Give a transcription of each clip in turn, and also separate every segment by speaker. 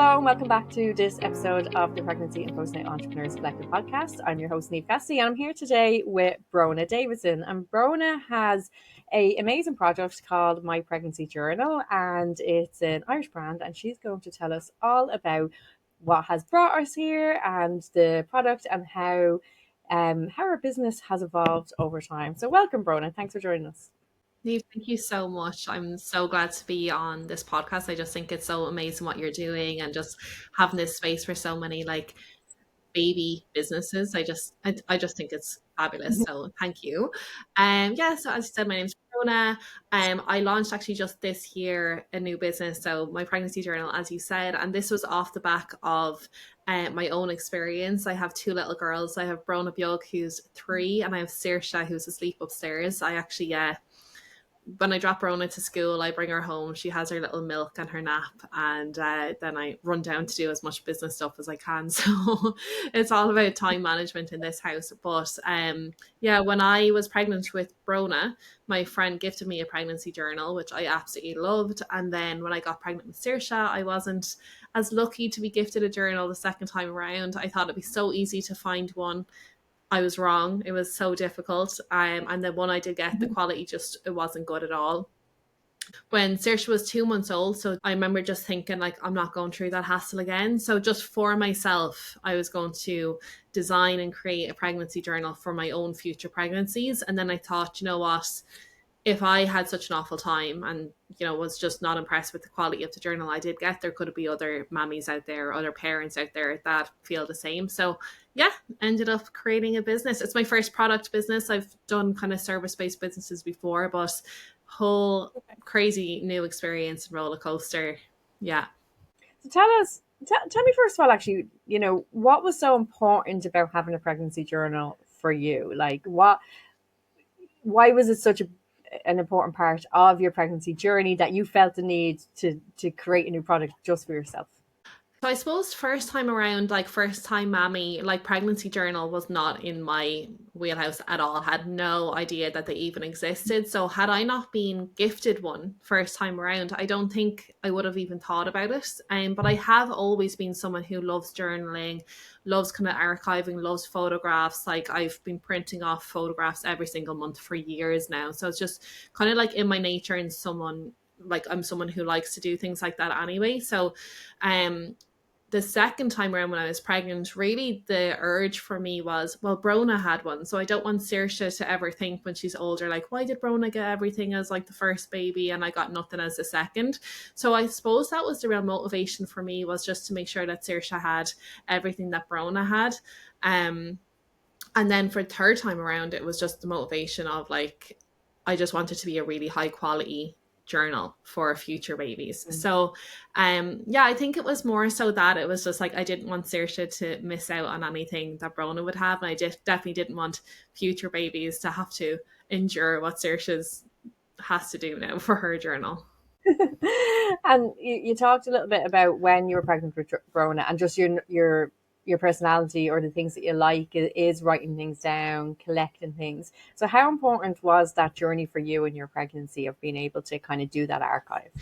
Speaker 1: Hello and welcome back to this episode of the Pregnancy and Postnatal Entrepreneurs Collective podcast. I'm your host, Niamh Cassidy, and I'm here today with Brónagh Davidson. And Brónagh has an amazing project called My Pregnancy Journal, and it's an Irish brand, and she's going to tell us all about what has brought us here and the product and how our business has evolved over time. So welcome, Brónagh. Thanks for joining us.
Speaker 2: Niamh, thank you so much. I'm so glad to be on this podcast. I just think it's so amazing what you're doing and just having this space for so many like baby businesses. I just think it's fabulous. So thank you. Yeah, so as you said, my name's Brónagh. I launched actually just this year a new business. So my pregnancy journal, as you said, and this was off the back of my own experience. I have two little girls. I have Brónagh, who's 3, and I have Saoirse, who's asleep upstairs. I actually when I drop Brónagh to school, I bring her home. She has her little milk and her nap, and then I run down to do as much business stuff as I can. So it's all about time management in this house. But yeah, when I was pregnant with Brónagh, my friend gifted me a pregnancy journal, which I absolutely loved. And then when I got pregnant with Saoirse, I wasn't as lucky to be gifted a journal the second time around. I thought it'd be so easy to find one. I was wrong. It was so difficult. And the one I did get, the quality it wasn't good at all. When Saoirse was 2 months old, so I remember just thinking like, I'm not going through that hassle again. So just for myself, I was going to design and create a pregnancy journal for my own future pregnancies. And then I thought, you know what? If I had such an awful time and, was just not impressed with the quality of the journal I did get, there could be other mammies out there, other parents out there that feel the same. So yeah, ended up creating a business. It's my first product business. I've done kind of service-based businesses before, but whole crazy new experience and roller coaster. Yeah.
Speaker 1: So tell me first of all, actually, what was so important about having a pregnancy journal for you? Like why was it such an important part of your pregnancy journey that you felt the need to create a new product just for yourself?
Speaker 2: So I suppose first time around, like first time mammy, like pregnancy journal was not in my wheelhouse at all. Had no idea that they even existed. So had I not been gifted one first time around, I don't think I would have even thought about it. But I have always been someone who loves journaling, loves kind of archiving, loves photographs. Like I've been printing off photographs every single month for years now. So it's just kind of like in my nature and I'm someone who likes to do things like that anyway. So the second time around when I was pregnant, really the urge for me was, well, Brónagh had one. So I don't want Saoirse to ever think when she's older, like, why did Brónagh get everything as like the first baby and I got nothing as the second? So I suppose that was the real motivation for me, was just to make sure that Saoirse had everything that Brónagh had. And then for the third time around, it was just the motivation of like, I just wanted to be a really high quality journal for future babies. So yeah, I think it was more so that it was just like I didn't want Saoirse to miss out on anything that Brónagh would have, and I definitely didn't want future babies to have to endure what Saoirse has to do now for her journal.
Speaker 1: And you talked a little bit about when you were pregnant with Brónagh and just your personality or the things that you like is writing things down, collecting things. So how important was that journey for you in your pregnancy of being able to kind of do that archive?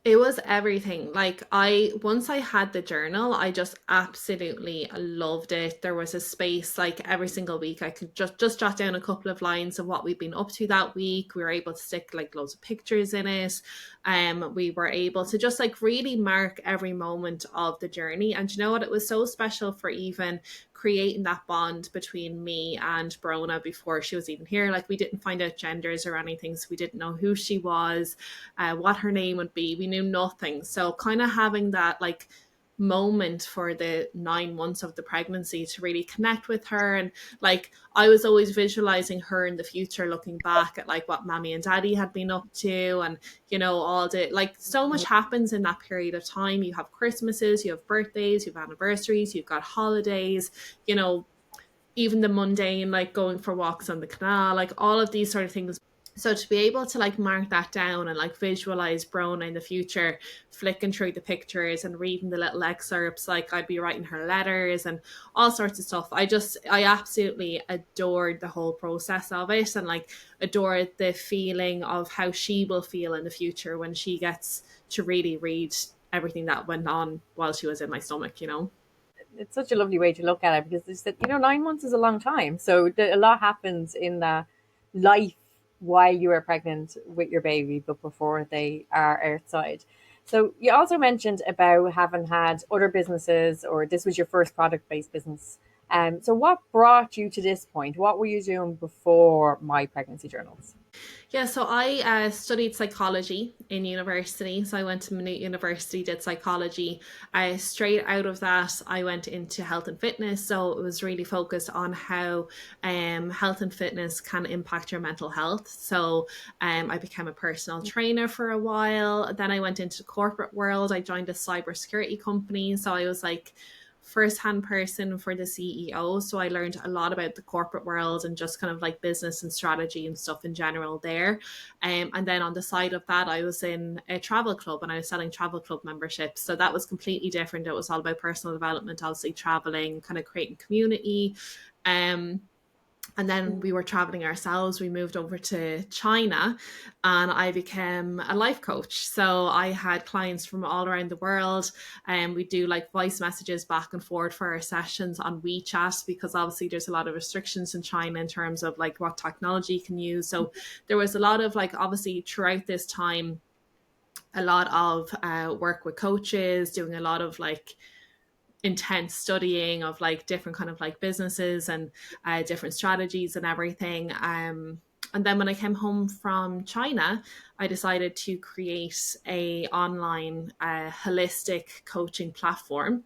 Speaker 2: It was everything. Like once I had the journal, I just absolutely loved it. There was a space like every single week I could just jot down a couple of lines of what we'd been up to that week. We were able to stick like loads of pictures in it. We were able to just like really mark every moment of the journey. And you know what? It was so special for even creating that bond between me and Brónagh before she was even here. Like we didn't find out genders or anything, so we didn't know who she was, what her name would be. We knew nothing. So kind of having that like moment for the 9 months of the pregnancy to really connect with her, and like I was always visualizing her in the future, looking back at like what mommy and daddy had been up to, and all the like so much happens in that period of time. You have Christmases, you have birthdays, you have anniversaries, you've got holidays, even the mundane like going for walks on the canal, like all of these sort of things. So to be able to like mark that down and like visualize Brónagh in the future, flicking through the pictures and reading the little excerpts, like I'd be writing her letters and all sorts of stuff. I absolutely adored the whole process of it, and like adored the feeling of how she will feel in the future when she gets to really read everything that went on while she was in my stomach, you know.
Speaker 1: It's such a lovely way to look at it, because it's that, 9 months is a long time. So a lot happens in the life while you are pregnant with your baby, but before they are outside. So you also mentioned about having had other businesses, or this was your first product based business. So what brought you to this point? What were you doing before My Pregnancy Journals?
Speaker 2: Yeah, so I studied psychology in university. So I went to Maynooth University, did psychology. Straight out of that, I went into health and fitness. So it was really focused on how health and fitness can impact your mental health. So I became a personal trainer for a while. Then I went into the corporate world. I joined a cybersecurity company. So I was like first hand person for the CEO. So I learned a lot about the corporate world and just kind of like business and strategy and stuff in general there. And then on the side of that, I was in a travel club and I was selling travel club memberships. So that was completely different. It was all about personal development, obviously traveling, kind of creating community. Um, and then we were traveling ourselves. We moved over to China and I became a life coach. So I had clients from all around the world, and we do like voice messages back and forth for our sessions on WeChat, because obviously there's a lot of restrictions in China in terms of like what technology you can use. So there was a lot of like, obviously throughout this time, a lot of work with coaches, doing a lot of like intense studying of like different kind of like businesses and different strategies and everything. And then when I came home from China, I decided to create a online holistic coaching platform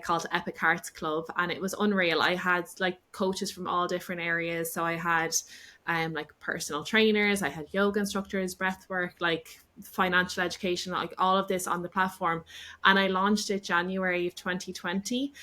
Speaker 2: called Epic Hearts Club, and it was unreal. I had like coaches from all different areas, so I had like personal trainers, I had yoga instructors, breath work, like financial education, like all of this on the platform. And I launched it January of 2020,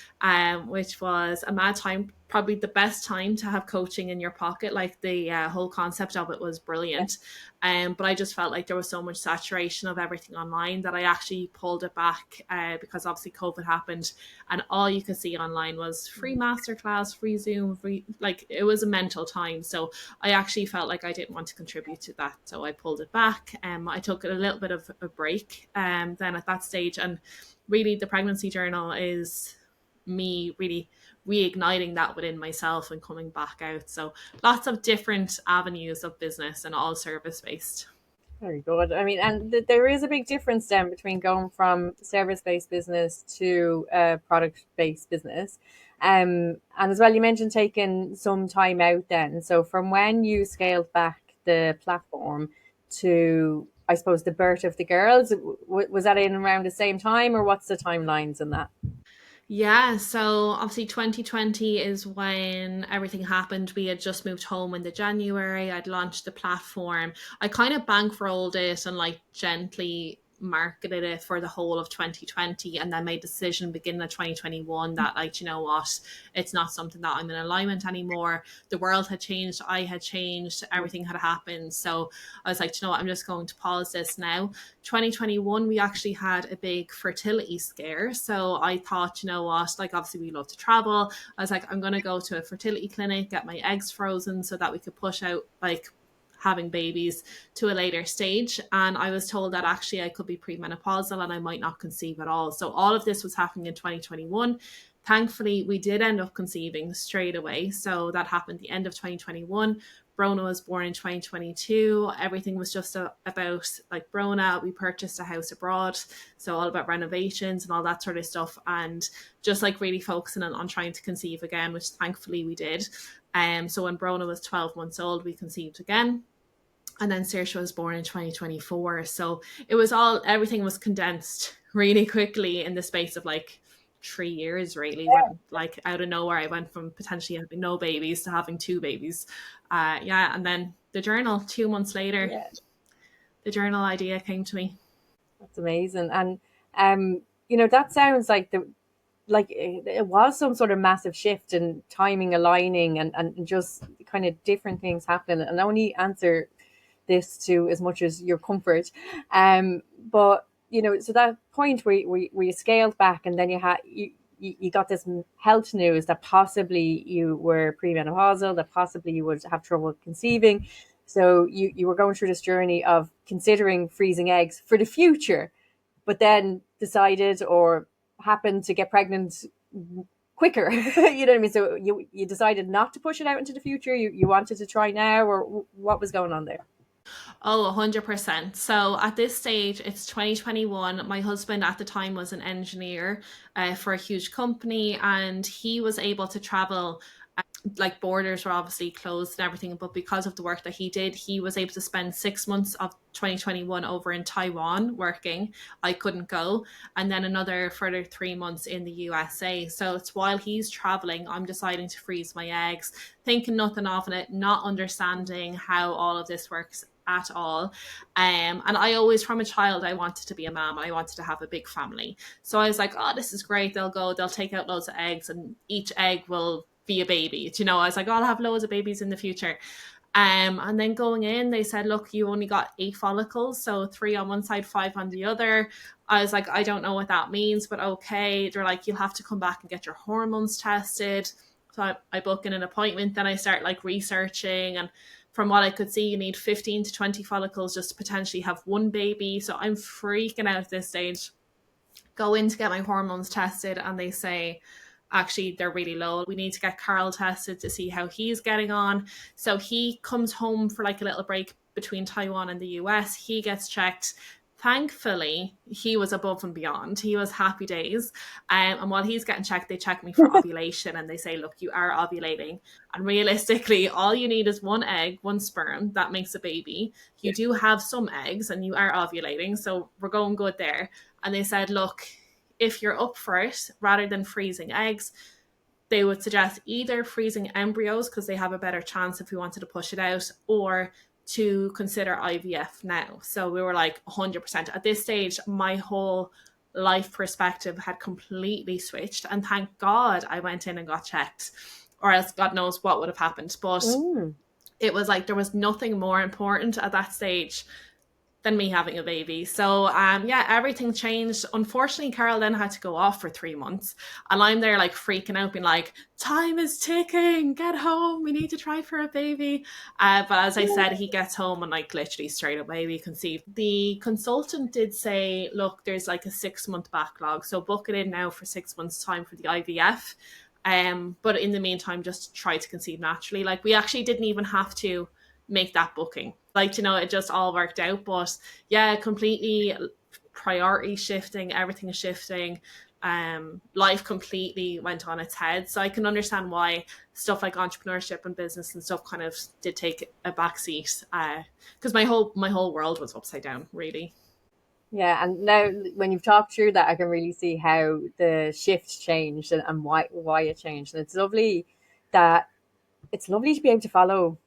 Speaker 2: which was a mad time, probably the best time to have coaching in your pocket. Like the whole concept of it was brilliant. But I just felt like there was so much saturation of everything online that I actually pulled it back because obviously COVID happened and all you could see online was free masterclass, free Zoom, free, like it was a mental time. So I actually felt like I didn't want to contribute to that. So I pulled it back. I took a little bit of a break then at that stage. And really the pregnancy journal is me really reigniting that within myself and coming back out. So lots of different avenues of business and all service based.
Speaker 1: Very good. I mean, and there is a big difference then between going from service-based business to a product-based business. And as well, you mentioned taking some time out then. So from when you scaled back the platform to, I suppose, the birth of the girls, was that in around the same time, or what's the timelines in that?
Speaker 2: Yeah, so obviously 2020 is when everything happened. We had just moved home in the January. I'd launched the platform. I kind of bankrolled it and like gently marketed it for the whole of 2020 and then made a decision beginning of 2021 that like, you know what, it's not something that I'm in alignment anymore. The world had changed, I had changed, everything had happened. So I was like, you know what, I'm just going to pause this now. 2021 we actually had a big fertility scare, so I thought, you know what, like obviously we love to travel. I was like, I'm going to go to a fertility clinic, get my eggs frozen so that we could push out like having babies to a later stage. And I was told that actually I could be premenopausal and I might not conceive at all. So all of this was happening in 2021. Thankfully, we did end up conceiving straight away. So that happened the end of 2021. Brónagh was born in 2022. Everything was just about like Brónagh. We purchased a house abroad, so all about renovations and all that sort of stuff, and just like really focusing on trying to conceive again, which thankfully we did. So when Brónagh was 12 months old, we conceived again. And then Saoirse was born in 2024. So it was all, everything was condensed really quickly in the space of like 3 years, really. When like out of nowhere, I went from potentially having no babies to having two babies. Yeah. And then the journal, 2 months later,
Speaker 1: Yeah.
Speaker 2: the journal idea came to me.
Speaker 1: That's amazing. And that sounds like it was some sort of massive shift and timing aligning, and just kind of different things happening. And I only answer this to as much as your comfort. But so that point where you scaled back, and then you got this health news that possibly you were premenopausal, that possibly you would have trouble conceiving. So you were going through this journey of considering freezing eggs for the future, but then decided or happened to get pregnant quicker. You know what I mean? So you decided not to push it out into the future. You wanted to try now, or what was going on there?
Speaker 2: Oh, 100%. So at this stage, it's 2021. My husband at the time was an engineer for a huge company, and he was able to travel. Like borders were obviously closed and everything, but because of the work that he did, he was able to spend 6 months of 2021 over in Taiwan working. I couldn't go. And then another further 3 months in the USA. So it's while he's traveling, I'm deciding to freeze my eggs, thinking nothing of it, not understanding how all of this works at all. And I always, from a child, I wanted to be a mom. I wanted to have a big family. So I was like, oh, this is great. They'll take out loads of eggs, and each egg will be a baby. You know, I was like, oh, I'll have loads of babies in the future. And then going in, they said, look, you only got 8 follicles, so 3 on one side, 5 on the other. I was like, I don't know what that means, but okay. They're like, you'll have to come back and get your hormones tested. So I book in an appointment. Then I start like researching, and from what I could see, you need 15 to 20 follicles just to potentially have one baby. So I'm freaking out at this stage. Go in to get my hormones tested, and they say, actually, they're really low. We need to get Carl tested to see how he's getting on. So he comes home for like a little break between Taiwan and the US. He gets checked. Thankfully, he was above and beyond. He was happy days. And while he's getting checked, they check me for ovulation, and they say, look, you are ovulating. And realistically, all you need is one egg, one sperm that makes a baby. You do have some eggs and you are ovulating. So we're going good there. And they said, look, if you're up for it, rather than freezing eggs, they would suggest either freezing embryos because they have a better chance if we wanted to push it out, or to consider IVF now. So we were like 100%. At this stage, my whole life perspective had completely switched. And thank God I went in and got checked, or else God knows what would have happened. But it was like there was nothing more important at that stage than me having a baby. So yeah, everything changed. Unfortunately, Carol then had to go off for 3 months, and I'm there like freaking out, being like, time is ticking, get home, we need to try for a baby. But as I said, he gets home and like literally straight away we conceived. The consultant did say, look, there's like a 6 month backlog, so book it in now for 6 months time for the IVF. But in the meantime, just try to conceive naturally. Like we actually didn't even have to make that booking. Like, you know, it just all worked out. But yeah, completely priority shifting, everything is shifting. Life completely went on its head. So I can understand why stuff like entrepreneurship and business and stuff kind of did take a backseat. Because my whole world was upside down, really.
Speaker 1: Yeah, and now when you've talked through that, I can really see how the shift changed, and why it changed. And that it's lovely to be able to follow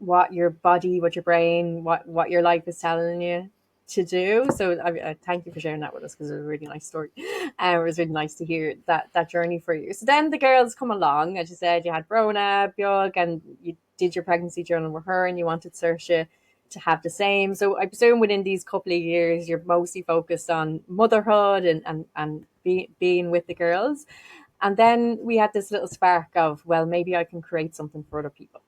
Speaker 1: what your body, what your brain, what your life is telling you to do. So I thank you for sharing that with us, because it was a really nice story. It was really nice to hear that journey for you. So then the girls come along, as you said, you had Brónagh, Beag, and you did your pregnancy journal with her, and you wanted Saoirse to have the same. So I presume within these couple of years, you're mostly focused on motherhood and being with the girls. And then we had this little spark of, well, maybe I can create something for other people.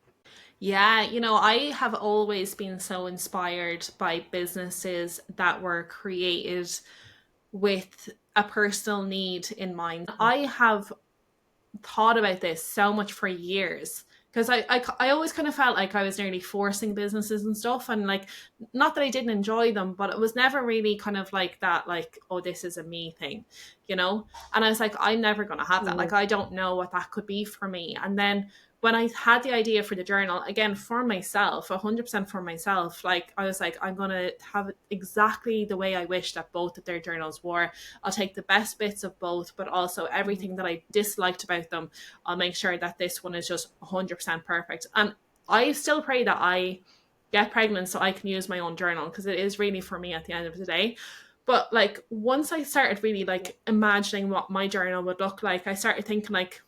Speaker 2: Yeah, you know, I have always been so inspired by businesses that were created with a personal need in mind. I have thought about this so much for years, because I always kind of felt like I was nearly forcing businesses and stuff, and like, not that I didn't enjoy them, but it was never really kind of like that, like, oh, this is a me thing, you know. And I was like, I'm never going to have that. Like, I don't know what that could be for me. And then when I had the idea for the journal, again, for myself, 100% for myself, like, I was like, I'm going to have it exactly the way I wish that both of their journals were. I'll take the best bits of both, but also everything that I disliked about them. I'll make sure that this one is just 100% perfect. And I still pray that I get pregnant so I can use my own journal, because it is really for me at the end of the day. But like, once I started really like imagining what my journal would look like, I started thinking like,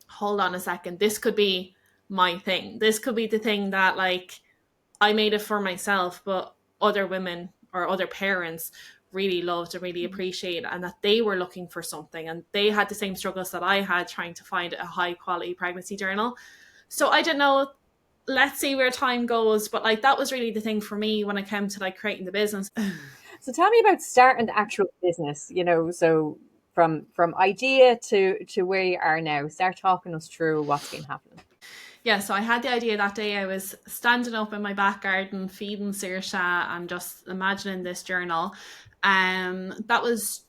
Speaker 2: hold on a second, this could be my thing. This could be the thing that, like, I made it for myself, but other women or other parents really loved and really appreciated, and that they were looking for something, and they had the same struggles that I had trying to find a high quality pregnancy journal. So I don't know, let's see where time goes, but like, that was really the thing for me when it came to like creating the business.
Speaker 1: So tell me about starting the actual business, so from idea to where you are now. Start talking us through what's been happening.
Speaker 2: Yeah, so I had the idea that day. I was standing up in my back garden, feeding Saoirse and just imagining this journal. That was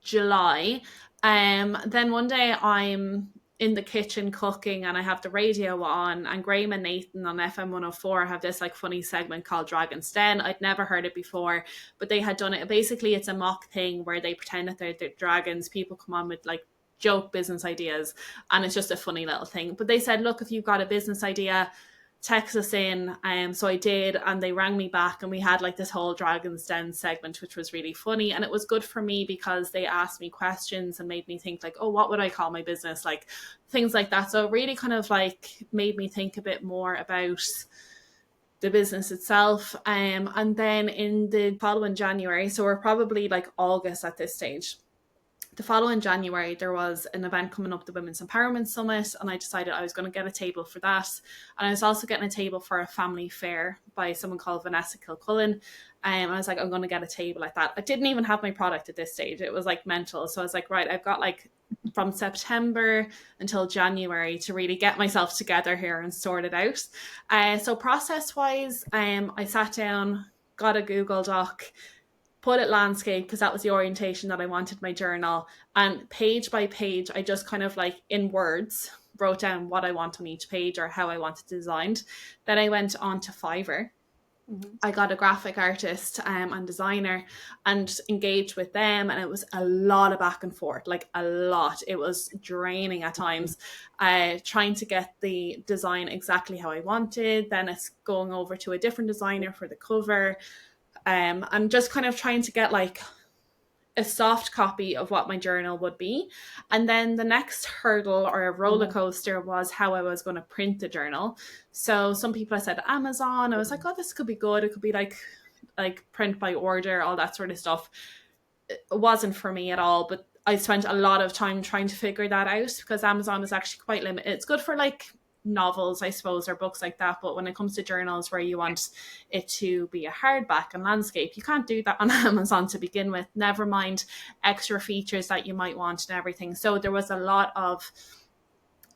Speaker 2: July. Then one day I'm in the kitchen cooking and I have the radio on, and Graham and Nathan on FM 104 have this like funny segment called Dragon's Den. I'd never heard it before, but they had done it. Basically, it's a mock thing where they pretend that they're dragons. People come on with like joke business ideas, and it's just a funny little thing. But they said, look, if you've got a business idea, text us in. So I did, and they rang me back, and we had like this whole Dragon's Den segment, which was really funny. And it was good for me because they asked me questions and made me think like, oh, what would I call my business? Like things like that. So it really kind of like made me think a bit more about the business itself. And then in the following January, so we're probably like August at this stage, the following January, there was an event coming up, the Women's Empowerment Summit, and I decided I was going to get a table for that. And I was also getting a table for a family fair by someone called Vanessa Kilcullen. I was like, I'm going to get a table like that. I didn't even have my product at this stage. It was like mental. So I was like, right, I've got like from September until January to really get myself together here and sort it out. So process wise, I sat down, got a Google Doc, put it landscape because that was the orientation that I wanted my journal. And page by page, I just kind of like in words wrote down what I want on each page or how I want it designed. Then I went on to Fiverr.
Speaker 1: Mm-hmm.
Speaker 2: I got a graphic artist and designer and engaged with them, and it was a lot of back and forth, like a lot. It was draining at times, trying to get the design exactly how I wanted. Then it's going over to a different designer for the cover, and just kind of trying to get like a soft copy of what my journal would be. And then the next hurdle or a roller coaster was how I was going to print the journal. So some people I said Amazon. I was like, oh, this could be good. It could be like print by order, all that sort of stuff. It wasn't for me at all, but I spent a lot of time trying to figure that out because Amazon is actually quite limited. It's good for like novels, I suppose, or books like that. But when it comes to journals where you want it to be a hardback and landscape, you can't do that on Amazon to begin with. Never mind extra features that you might want and everything. So there was a lot of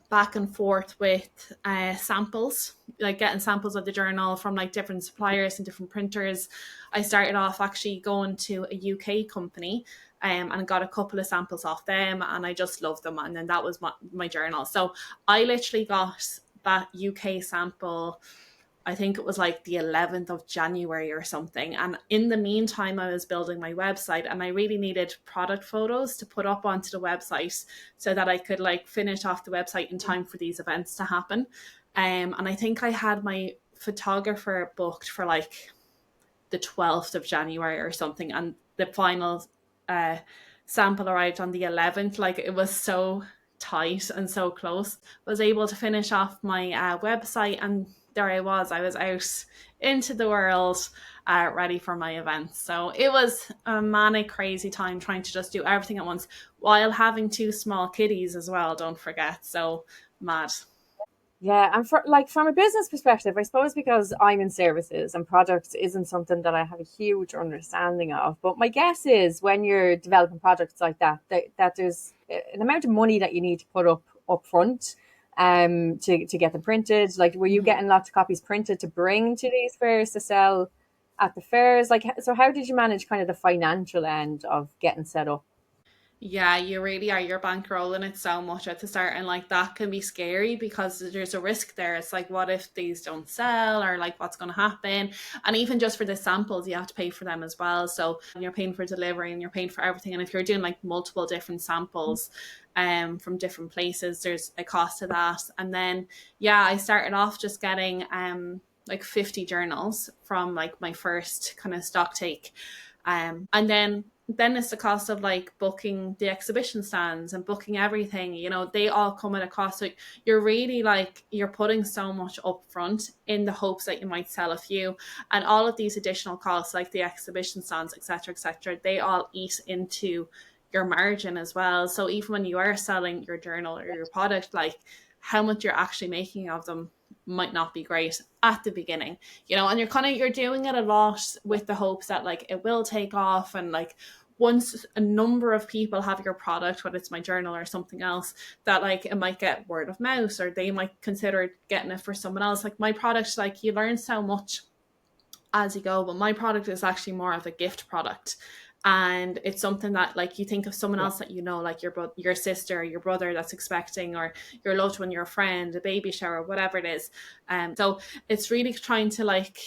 Speaker 2: back and forth with samples, like getting samples of the journal from like different suppliers and different printers. I started off actually going to a UK company and got a couple of samples off them, and I just loved them. And then that was my journal. So I literally got that UK sample, I think it was like the 11th of January or something. And in the meantime, I was building my website, and I really needed product photos to put up onto the website so that I could like finish off the website in time for these events to happen. And I think I had my photographer booked for like the 12th of January or something. And the final uh, sample arrived on the 11th. Like it was so tight and so close. I was able to finish off my website, and there I was out into the world, ready for my event. So it was a manic, crazy time trying to just do everything at once while having two small kiddies as well, don't forget. So mad.
Speaker 1: Yeah, and from a business perspective, I suppose because I'm in services and products isn't something that I have a huge understanding of. But my guess is when you're developing projects like that there's an amount of money that you need to put up front to get them printed. Like, were you
Speaker 2: Mm-hmm.
Speaker 1: getting lots of copies printed to bring to these fairs to sell at the fairs? Like, so how did you manage kind of the financial end of getting set up?
Speaker 2: Yeah, you really are. You're bankrolling it so much at the start, and like that can be scary because there's a risk there. It's like, what if these don't sell, or like what's going to happen? And even just for the samples, you have to pay for them as well. So you're paying for delivery and you're paying for everything. And if you're doing like multiple different samples, from different places, there's a cost to that. And then yeah, I started off just getting like 50 journals from like my first kind of stock take, and then it's the cost of like booking the exhibition stands and booking everything. They all come at a cost. So you're really like you're putting so much up front in the hopes that you might sell a few, and all of these additional costs like the exhibition stands, etc., they all eat into your margin as well. So even when you are selling your journal or your product, like how much you're actually making of them might not be great at the beginning, and you're doing it a lot with the hopes that like it will take off, and like once a number of people have your product, whether it's my journal or something else, that like it might get word of mouth, or they might consider getting it for someone else. Like my product, like you learn so much as you go, but my product is actually more of a gift product, and it's something that like you think of someone else that like your sister, your brother that's expecting, or your loved one, your friend, a baby shower, whatever it is. So it's really trying to like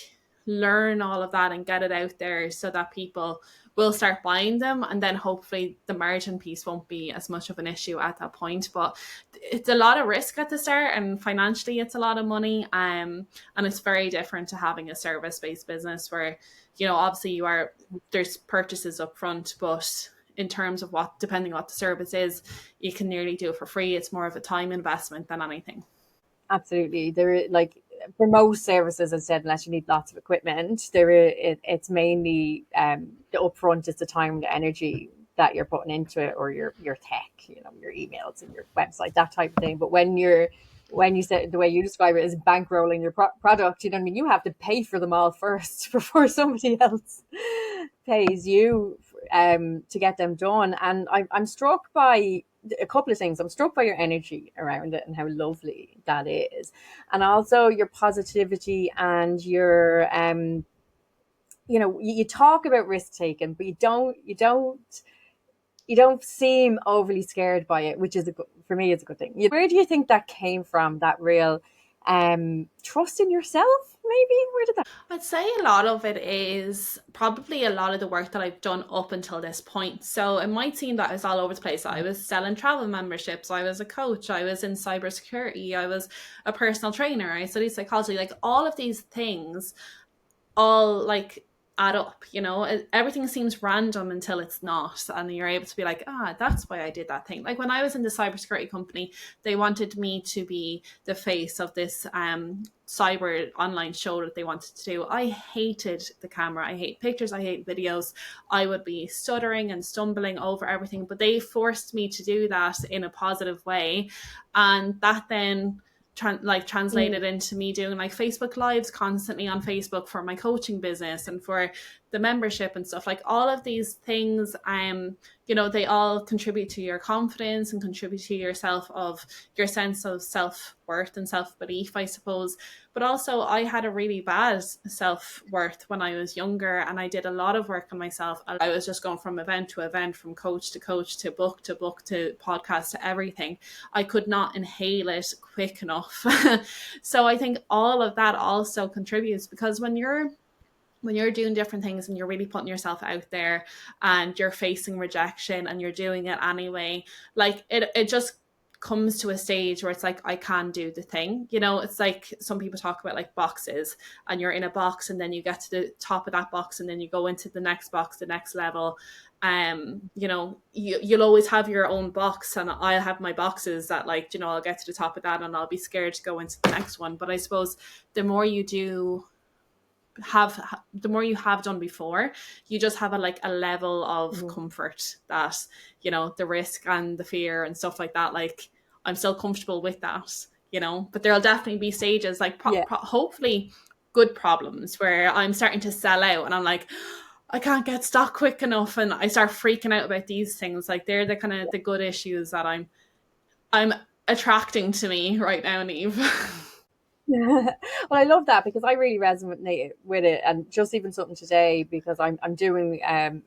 Speaker 2: learn all of that and get it out there so that people will start buying them, and then hopefully the margin piece won't be as much of an issue at that point. But it's a lot of risk at the start, and financially it's a lot of money, and it's very different to having a service-based business where obviously there's purchases up front, but in terms of depending on what the service is, you can nearly do it for free. It's more of a time investment than anything.
Speaker 1: Absolutely. For most services, as I said, unless you need lots of equipment, it's mainly the upfront is the time, the energy that you're putting into it, or your tech, your emails and your website, that type of thing. But when you said the way you describe it is bankrolling your product, you know what I mean? You have to pay for them all first before somebody else pays you to get them done. And I'm struck by a couple of things. I'm struck by your energy around it and how lovely that is, and also your positivity and your you talk about risk taking, but you don't seem overly scared by it, which is for me is a good thing. Where do you think that came from, that real trust in yourself? Maybe where did that?
Speaker 2: I'd say a lot of it is probably a lot of the work that I've done up until this point. So it might seem that I was all over the place. I was selling travel memberships, I was a coach, I was in cybersecurity, I was a personal trainer, I studied psychology. Like all of these things all like add up, everything seems random until it's not, and you're able to be like, that's why I did that thing. Like when I was in the cybersecurity company, they wanted me to be the face of this cyber online show that they wanted to do. I hated the camera, I hate pictures, I hate videos. I would be stuttering and stumbling over everything, but they forced me to do that in a positive way, and that then translated into me doing like Facebook lives constantly on Facebook for my coaching business and for the membership and stuff. Like all of these things, they all contribute to your confidence and contribute to your sense of self-worth and self-belief, I suppose. But also I had a really bad self-worth when I was younger, and I did a lot of work on myself. I was just going from event to event, from coach to coach, to book to book, to podcast, to everything. I could not inhale it quick enough. So I think all of that also contributes, because when you're doing different things and you're really putting yourself out there and you're facing rejection and you're doing it anyway, like it just comes to a stage where it's like, I can do the thing. It's like some people talk about like boxes, and you're in a box and then you get to the top of that box and then you go into the next box, the next level. You'll always have your own box, and I'll have my boxes that like, I'll get to the top of that and I'll be scared to go into the next one. But I suppose the more you have done before, you just have a level of comfort that the risk and the fear and stuff like that, like I'm still comfortable with that, but there'll definitely be stages like hopefully good problems where I'm starting to sell out and I'm like, I can't get stock quick enough, and I start freaking out about these things. Like they're the kind of the good issues that I'm attracting to me right now, Neve.
Speaker 1: Well, I love that because I really resonate with it, and just even something today, because I'm doing I'm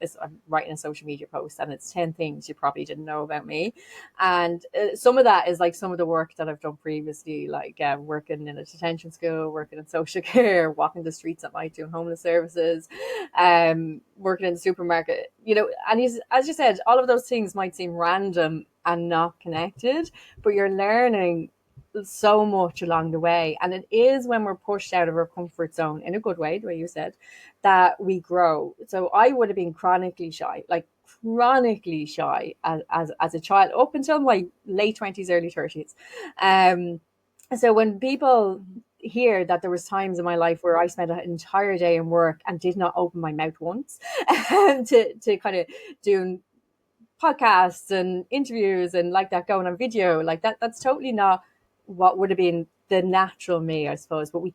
Speaker 1: writing a social media post, and it's 10 things you probably didn't know about me, and some of that is like some of the work that I've done previously, like working in a detention school, working in social care, walking the streets at night doing homeless services, working in the supermarket, and as you said, all of those things might seem random and not connected, but you're learning so much along the way. And it is when we're pushed out of our comfort zone in a good way, the way you said, that we grow. So I would have been chronically shy as a child up until my late 20s, early 30s. So when people hear that there was times in my life where I spent an entire day in work and did not open my mouth once to kind of doing podcasts and interviews and like that, going on video like that, that's totally not what would have been the natural me, I suppose. But we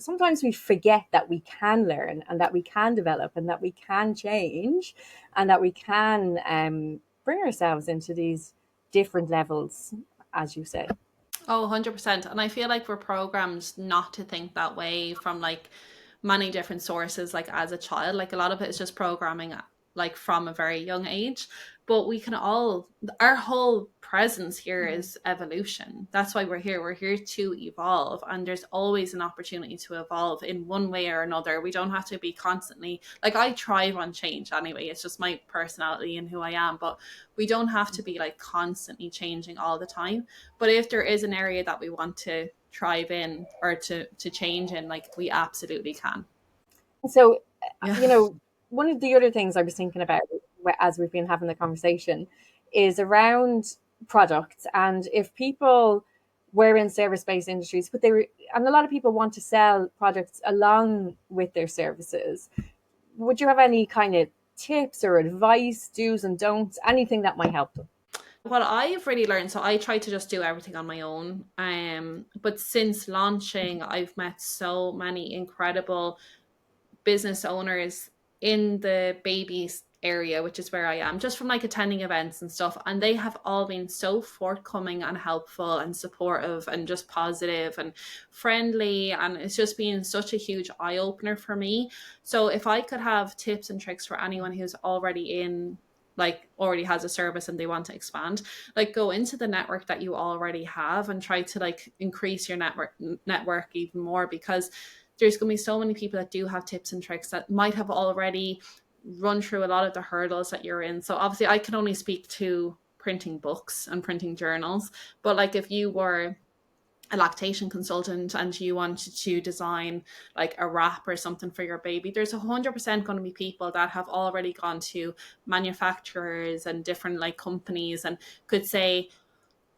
Speaker 1: sometimes we forget that we can learn and that we can develop and that we can change and that we can bring ourselves into these different levels, as you say.
Speaker 2: Oh, 100%. And I feel like we're programmed not to think that way from like many different sources, like as a child. Like a lot of it is just programming, like from a very young age. But we can all, our whole presence here is evolution. That's why we're here. We're here to evolve. And there's always an opportunity to evolve in one way or another. We don't have to be constantly, like, I thrive on change anyway. It's just my personality and who I am. But we don't have to be like constantly changing all the time. But if there is an area that we want to thrive in or to change in, like, we absolutely can.
Speaker 1: So,
Speaker 2: Yeah.
Speaker 1: one of the other things I was thinking about as we've been having the conversation is around products. And if people were in service-based industries, but and a lot of people want to sell products along with their services, would you have any kind of tips or advice, do's and don'ts, anything that might help them?
Speaker 2: What I've really learned, so I try to just do everything on my own. But since launching, I've met so many incredible business owners in the babies area, which is where I am, just from like attending events and stuff. And they have all been so forthcoming and helpful and supportive and just positive and friendly. And it's just been such a huge eye opener for me. So if I could have tips and tricks for anyone who's already in, like already has a service and they want to expand, like go into the network that you already have and try to like increase your network even more, because there's going to be so many people that do have tips and tricks that might have already run through a lot of the hurdles that you're in. So obviously I can only speak to printing books and printing journals, but like if you were a lactation consultant and you wanted to design like a wrap or something for your baby, there's 100% going to be people that have already gone to manufacturers and different like companies and could say,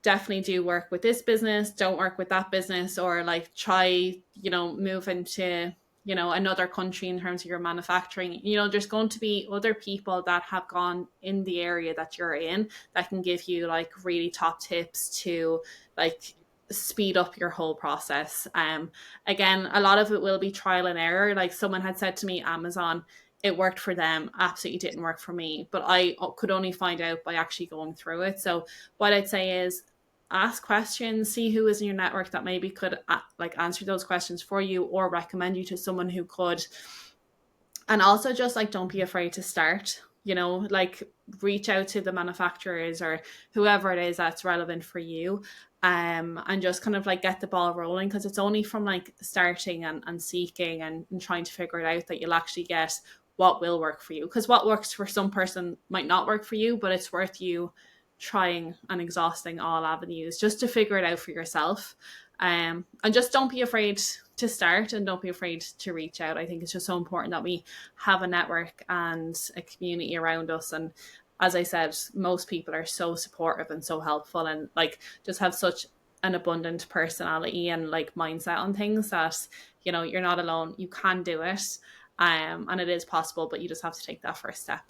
Speaker 2: definitely do work with this business, don't work with that business, or like try, move into, another country in terms of your manufacturing. There's going to be other people that have gone in the area that you're in that can give you like really top tips to like speed up your whole process. Again, a lot of it will be trial and error. Like someone had said to me, Amazon, it worked for them, absolutely didn't work for me, but I could only find out by actually going through it. So what I'd say is ask questions, see who is in your network that maybe could like answer those questions for you or recommend you to someone who could. And also just like don't be afraid to start, like reach out to the manufacturers or whoever it is that's relevant for you, and just kind of like get the ball rolling, because it's only from like starting and seeking and trying to figure it out that you'll actually get what will work for you, because what works for some person might not work for you, but it's worth you trying and exhausting all avenues just to figure it out for yourself. And just don't be afraid to start and don't be afraid to reach out. I think it's just so important that we have a network and a community around us. And as I said, most people are so supportive and so helpful and like just have such an abundant personality and like mindset on things that, you're not alone. You can do it. And it is possible, but you just have to take that first step.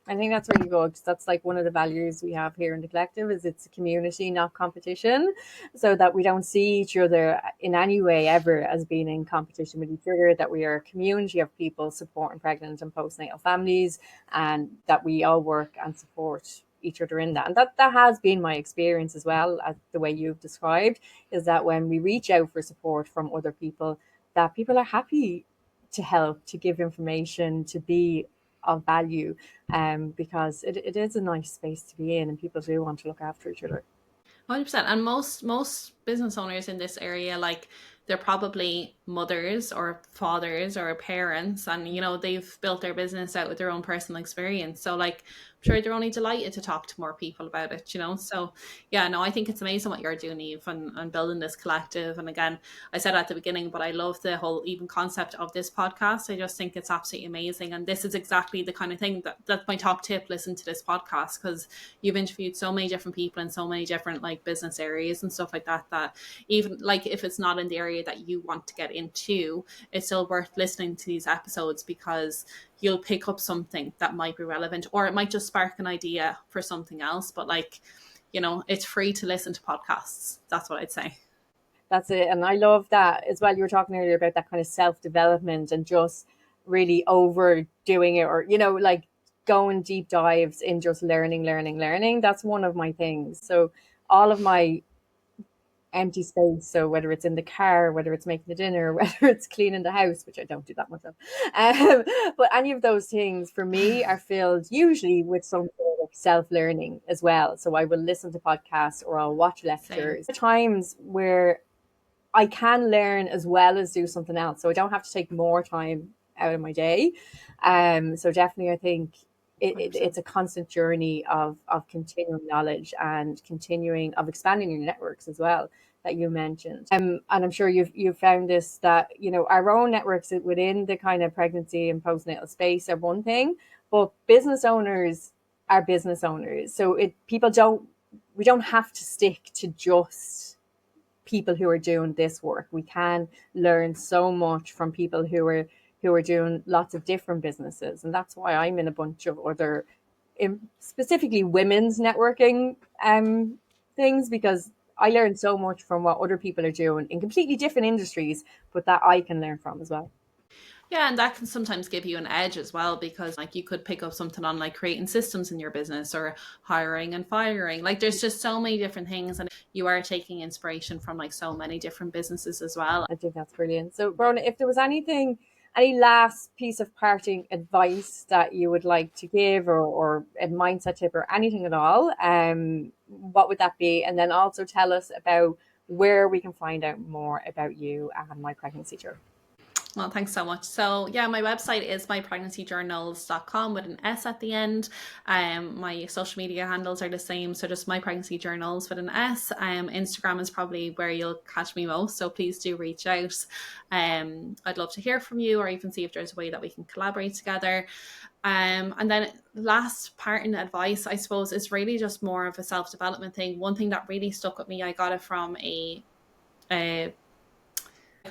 Speaker 1: I think that's really good. That's like one of the values we have here in the collective is it's a community, not competition, so that we don't see each other in any way ever as being in competition with each other, that we are a community of people supporting pregnant and postnatal families, and that we all work and support each other in that. And that has been my experience as well, as the way you've described, is that when we reach out for support from other people, that people are happy to help, to give information, to be of value, because it is a nice space to be in and people do want to look after each other.
Speaker 2: 100%. And most business owners in this area, like they're probably mothers or fathers or parents, and they've built their business out with their own personal experience. So like I'm sure they're only delighted to talk to more people about it. So yeah, no, I think it's amazing what you're doing, Eve, and building this collective. And again, I said at the beginning, but I love the whole even concept of this podcast. I just think it's absolutely amazing. And this is exactly the kind of thing that's my top tip. Listen to this podcast, because you've interviewed so many different people in so many different like business areas and stuff like that even like if it's not in the area that you want to get into, it's still worth listening to these episodes, because you'll pick up something that might be relevant, or it might just spark an idea for something else. But like, it's free to listen to podcasts. That's what I'd say.
Speaker 1: That's it. And I love that as well. You were talking earlier about that kind of self-development and just really overdoing it, or, like going deep dives in just learning. That's one of my things. So all of my empty space, so whether it's in the car, whether it's making the dinner, whether it's cleaning the house, which I don't do that much of, but any of those things for me are filled usually with some sort of self-learning as well. So I will listen to podcasts or I'll watch
Speaker 2: Same.
Speaker 1: lectures. Times where I can learn as well as do something else, so I don't have to take more time out of my day. So definitely, I think it's a constant journey of continuing knowledge and continuing of expanding your networks as well, that you mentioned. And I'm sure you've found this, that our own networks within the kind of pregnancy and postnatal space are one thing, but business owners are business owners. So we don't have to stick to just people who are doing this work. We can learn so much from people who are doing lots of different businesses, and that's why I'm in a bunch of other, specifically women's networking things, because I learn so much from what other people are doing in completely different industries, but that I can learn from as well.
Speaker 2: Yeah, and that can sometimes give you an edge as well, because like you could pick up something on like creating systems in your business or hiring and firing. Like there's just so many different things, and you are taking inspiration from like so many different businesses as well.
Speaker 1: I think that's brilliant. So, Brónagh, if there was any last piece of parting advice that you would like to give, or a mindset tip or anything at all, what would that be? And then also tell us about where we can find out more about you and My Pregnancy Journey.
Speaker 2: Well, thanks so much. So yeah, my website is mypregnancyjournals.com with an S at the end. My social media handles are the same. So just My Pregnancy Journals with an S. Instagram is probably where you'll catch me most. So please do reach out. I'd love to hear from you, or even see if there's a way that we can collaborate together. And then last part in advice, I suppose, is really just more of a self-development thing. One thing that really stuck with me, I got it from a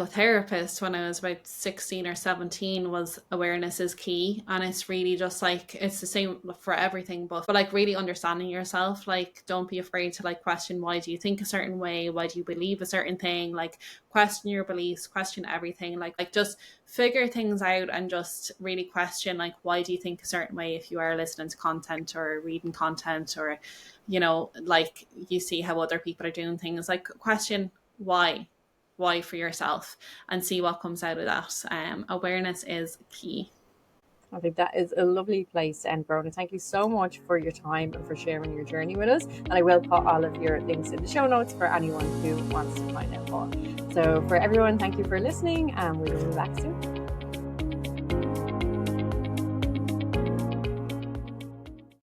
Speaker 2: therapist when I was about 16 or 17, was awareness is key. And it's really just like, it's the same for everything, but like really understanding yourself. Like don't be afraid to like question, why do you think a certain way, why do you believe a certain thing? Like question your beliefs, question everything, like just figure things out, and just really question like, why do you think a certain way? If you are listening to content or reading content, or like you see how other people are doing things, like question why for yourself, and see what comes out of that. Awareness is key.
Speaker 1: I think that is a lovely place to end, Brónagh. Thank you so much for your time and for sharing your journey with us. And I will put all of your links in the show notes for anyone who wants to find out more. So for everyone, thank you for listening, and we will be back soon.